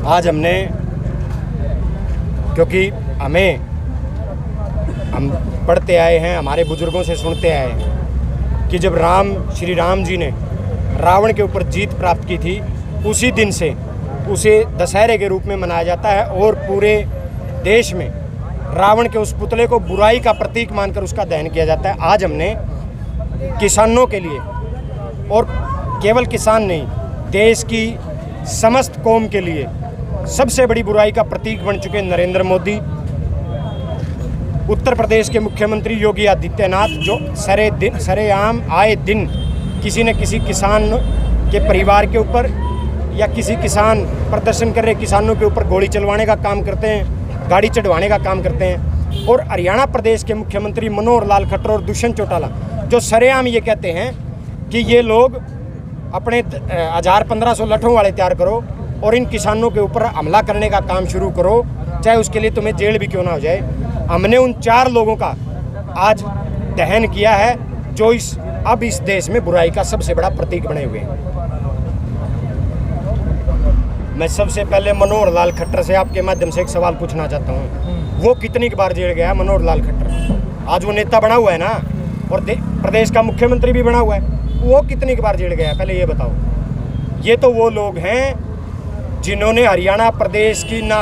आज हमने, क्योंकि हम पढ़ते आए हैं, हमारे बुजुर्गों से सुनते आए हैं कि जब श्री राम जी ने रावण के ऊपर जीत प्राप्त की थी, उसी दिन से उसे दशहरे के रूप में मनाया जाता है और पूरे देश में रावण के उस पुतले को बुराई का प्रतीक मानकर उसका दहन किया जाता है। आज हमने किसानों के लिए, और केवल किसान नहीं, देश की समस्त कौम के लिए सबसे बड़ी बुराई का प्रतीक बन चुके नरेंद्र मोदी, उत्तर प्रदेश के मुख्यमंत्री योगी आदित्यनाथ, जो सरेआम आए दिन किसी न किसी किसान के परिवार के ऊपर या किसी किसान प्रदर्शन कर रहे किसानों के ऊपर गोली चलवाने का काम करते हैं, गाड़ी चढ़वाने का काम करते हैं। और हरियाणा प्रदेश के मुख्यमंत्री मनोहर लाल खट्टर और दुष्यंत चौटाला जो सरेआम ये कहते हैं कि ये लोग अपने 1000-1500 लठों वाले तैयार करो और इन किसानों के ऊपर हमला करने का काम शुरू करो, चाहे उसके लिए तुम्हें जेल भी क्यों ना हो जाए। हमने उन 4 लोगों का आज दहन किया है जो अब इस देश में बुराई का सबसे बड़ा प्रतीक बने हुए हैं। मैं सबसे पहले मनोहर लाल खट्टर से आपके माध्यम से एक सवाल पूछना चाहता हूँ। वो कितनी बार जेल गया है मनोहर लाल खट्टर? आज वो नेता बना हुआ है ना, और प्रदेश का मुख्यमंत्री भी बना हुआ है। वो कितनी बार जेल गया है, पहले ये बताओ। ये तो वो लोग हैं जिन्होंने हरियाणा प्रदेश की, ना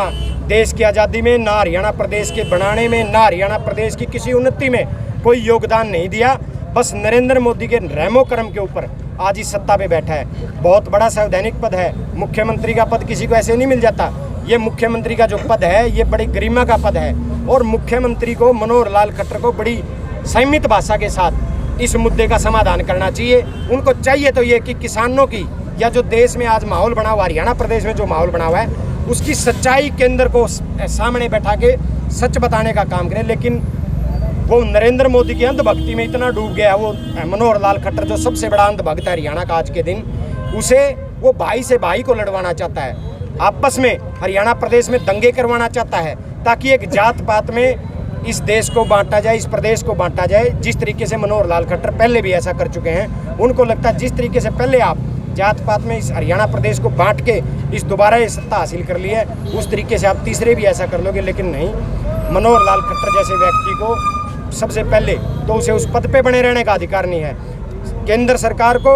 देश की आज़ादी में, ना हरियाणा प्रदेश के बनाने में, ना हरियाणा प्रदेश की किसी उन्नति में कोई योगदान नहीं दिया। बस नरेंद्र मोदी के रहमो करम के ऊपर आज इस सत्ता पे बैठा है। बहुत बड़ा संवैधानिक पद है, मुख्यमंत्री का पद किसी को ऐसे नहीं मिल जाता। ये मुख्यमंत्री का जो पद है ये बड़ी गरिमा का पद है, और मुख्यमंत्री को, मनोहर लाल खट्टर को, बड़ी संयमित भाषा के साथ इस मुद्दे का समाधान करना चाहिए। उनको चाहिए तो ये कि किसानों की, या जो देश में आज माहौल बना हुआ, हरियाणा प्रदेश में जो माहौल बना हुआ है, उसकी सच्चाई केंद्र को सामने बैठा के सच बताने का काम करें। लेकिन वो नरेंद्र मोदी की अंधभक्ति में इतना डूब गया, वो मनोहर लाल खट्टर जो सबसे बड़ा अंधभक्त है हरियाणा का आज के दिन, उसे वो भाई से भाई को लड़वाना चाहता है, आपस में हरियाणा प्रदेश में दंगे करवाना चाहता है, ताकि एक जात पात में इस देश को बांटा जाए, इस प्रदेश को बांटा जाए। जिस तरीके से मनोहर लाल खट्टर पहले भी ऐसा कर चुके हैं, उनको लगता है जिस तरीके से पहले आप जात पात में इस हरियाणा प्रदेश को बांट के इस दोबारा ये सत्ता हासिल कर ली है, उस तरीके से आप तीसरे भी ऐसा कर लोगे। लेकिन नहीं, मनोहर लाल खट्टर जैसे व्यक्ति को सबसे पहले तो उसे उस पद पे बने रहने का अधिकार नहीं है। केंद्र सरकार को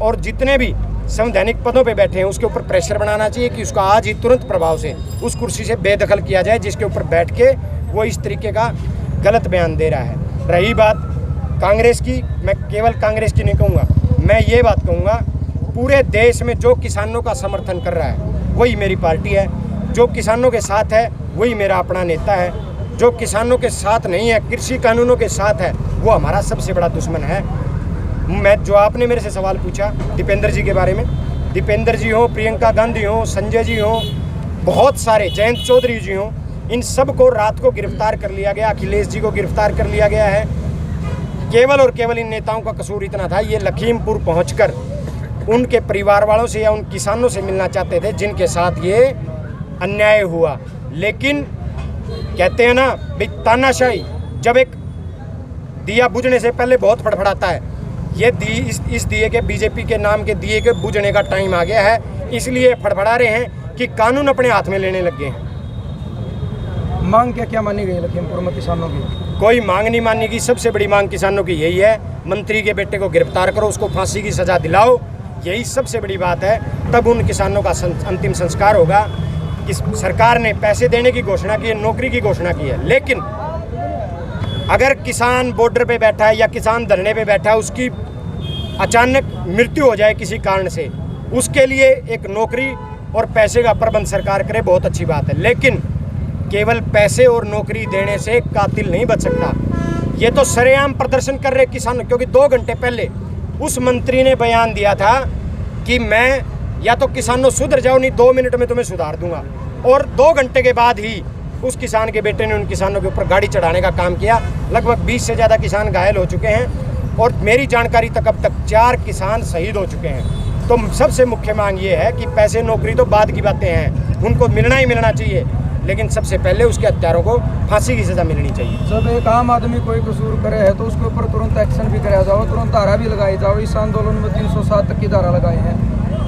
और जितने भी संवैधानिक पदों पे बैठे हैं उसके ऊपर प्रेशर बनाना चाहिए कि उसका आज ही तुरंत प्रभाव से उस कुर्सी से बेदखल किया जाए जिसके ऊपर बैठ के वो इस तरीके का गलत बयान दे रहा है। रही बात कांग्रेस की, मैं केवल कांग्रेस की नहीं कहूँगा, मैं ये बात कहूँगा पूरे देश में जो किसानों का समर्थन कर रहा है वही मेरी पार्टी है, जो किसानों के साथ है वही मेरा अपना नेता है, जो किसानों के साथ नहीं है, कृषि कानूनों के साथ है, वो हमारा सबसे बड़ा दुश्मन है। मैं जो आपने मेरे से सवाल पूछा दीपेंद्र जी के बारे में, दीपेंद्र जी हो, प्रियंका गांधी हो, संजय जी हो, बहुत सारे, जयंत चौधरी जी हो, इन सब को रात को गिरफ्तार कर लिया गया, अखिलेश जी को गिरफ्तार कर लिया गया है। केवल और केवल इन नेताओं का कसूर इतना था, ये लखीमपुर पहुंचकर उनके परिवार वालों से या उन किसानों से मिलना चाहते थे जिनके साथ ये अन्याय हुआ। लेकिन कहते हैं ना भाई, तानाशाही जब एक दिया बुझने से पहले बहुत फड़फड़ाता है, ये इस दिए के, बीजेपी के नाम के दिए के बुझने का टाइम आ गया है, इसलिए फड़फड़ा रहे हैं कि कानून अपने हाथ में लेने लग गए हैं। मांग क्या मानी गई लखीमपुर में किसानों की? कोई मांग नहीं मानी गई। सबसे बड़ी मांग किसानों की यही है, मंत्री के बेटे को गिरफ्तार करो, उसको फांसी की सजा दिलाओ, यही सबसे बड़ी बात है। तब उन किसानों का अंतिम संस्कार होगा। इस सरकार ने पैसे देने की घोषणा की है, नौकरी की घोषणा की है, लेकिन अगर किसान बॉर्डर पे बैठा है या किसान धरने पे बैठा है, उसकी अचानक मृत्यु हो जाए किसी कारण से, उसके लिए एक नौकरी और पैसे का प्रबंध सरकार करे, बहुत अच्छी बात है। लेकिन केवल पैसे और नौकरी देने से कातिल नहीं बच सकता। ये तो सरेआम प्रदर्शन कर रहे किसानों, क्योंकि 2 घंटे पहले उस मंत्री ने बयान दिया था कि मैं या तो किसानों सुधर जाओ, नहीं 2 मिनट में तुम्हें सुधार दूंगा। और 2 घंटे के बाद ही उस किसान के बेटे ने उन किसानों के ऊपर गाड़ी चढ़ाने का काम किया। लगभग 20 से ज़्यादा किसान घायल हो चुके हैं और मेरी जानकारी तक अब तक 4 किसान शहीद हो चुके हैं। तो सबसे मुख्य मांग ये है कि पैसे नौकरी तो बाद की बातें हैं, उनको मिलना ही मिलना चाहिए, लेकिन सबसे पहले उसके हत्यारों को फांसी की सज़ा मिलनी चाहिए। जब एक आम आदमी कोई कसूर करे है तो उसके ऊपर तुरंत एक्शन भी कराया जाओ, तुरंत धारा भी लगाई जाओ। इस आंदोलन में 307 तक की धारा लगाई है,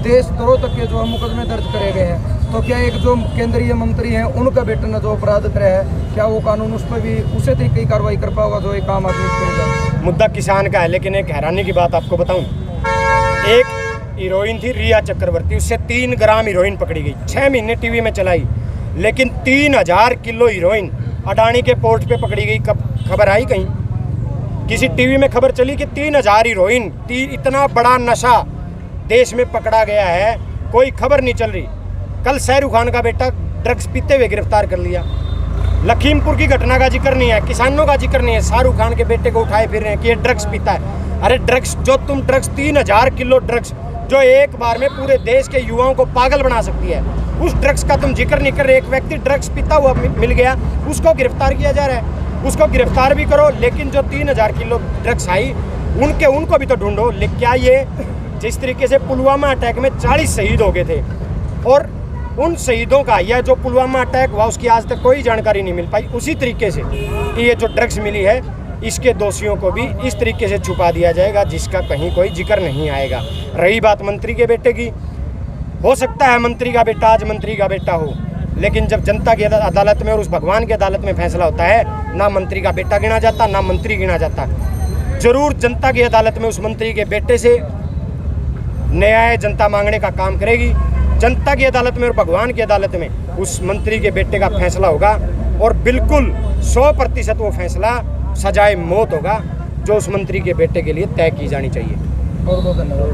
23 स्तरों तक के जो मुकदमे दर्ज करे गए हैं। तो क्या एक जो केंद्रीय मंत्री हैं उनका बेटे ने जो अपराध करे है, क्या वो कानून उस पर भी उसी तरीके की कार्रवाई कर पाओगा जो एक आम आदमी करेगा? मुद्दा किसान का है, लेकिन एक हैरानी की बात आपको बताऊं, एक हीरोइन थी रिया चक्रवर्ती, उससे 3 ग्राम हीरोइन पकड़ी गई, 6 महीने टीवी में चलाई, लेकिन 3000 किलो हीरोइन अडानी के पोर्ट पे पकड़ी गई। कब खबर आई कहीं? किसी टीवी में खबर चली कि 3000 हीरोइन, इतना बड़ा नशा देश में पकड़ा गया है, कोई खबर नहीं चल रही। कल शाहरुख खान का बेटा ड्रग्स पीते हुए गिरफ्तार कर लिया। लखीमपुर की घटना का जिक्र नहीं है, किसानों का जिक्र नहीं है, शाहरुख खान के बेटे को उठाए फिर रहे हैं कि ये ड्रग्स पीता है। अरे ड्रग्स, जो तुम ड्रग्स 3000 किलो ड्रग्स जो एक बार में पूरे देश के युवाओं को पागल बना सकती है, उस ड्रग्स का तुम जिक्र नहीं कर रहे। एक व्यक्ति ड्रग्स पीता हुआ मिल गया, उसको गिरफ्तार किया जा रहा है, उसको गिरफ्तार भी करो, लेकिन जो 3000 किलो ड्रग्स आई उनको भी तो ढूंढो। लेकिन क्या ये जिस तरीके से पुलवामा अटैक में 40 शहीद हो गए थे और उन शहीदों का या जो पुलवामा अटैक हुआ उसकी आज तक कोई जानकारी नहीं मिल पाई, उसी तरीके से ये जो ड्रग्स मिली है इसके दोषियों को भी इस तरीके से छुपा दिया जाएगा जिसका कहीं कोई जिक्र नहीं आएगा। रही बात मंत्री के बेटे की, हो सकता है मंत्री का बेटा आज मंत्री का बेटा हो, लेकिन जब जनता की अदालत में और उस भगवान की अदालत में फैसला होता है, ना मंत्री का बेटा गिना जाता ना मंत्री गिना जाता। जरूर जनता की अदालत में उस मंत्री के बेटे से न्याय जनता मांगने का काम करेगी। जनता की अदालत में और भगवान की अदालत में उस मंत्री के बेटे का फैसला होगा और बिल्कुल 100% वो फैसला सजाए मौत होगा जो उस मंत्री के बेटे के लिए तय की जानी चाहिए। बहुत बहुत धन्यवाद।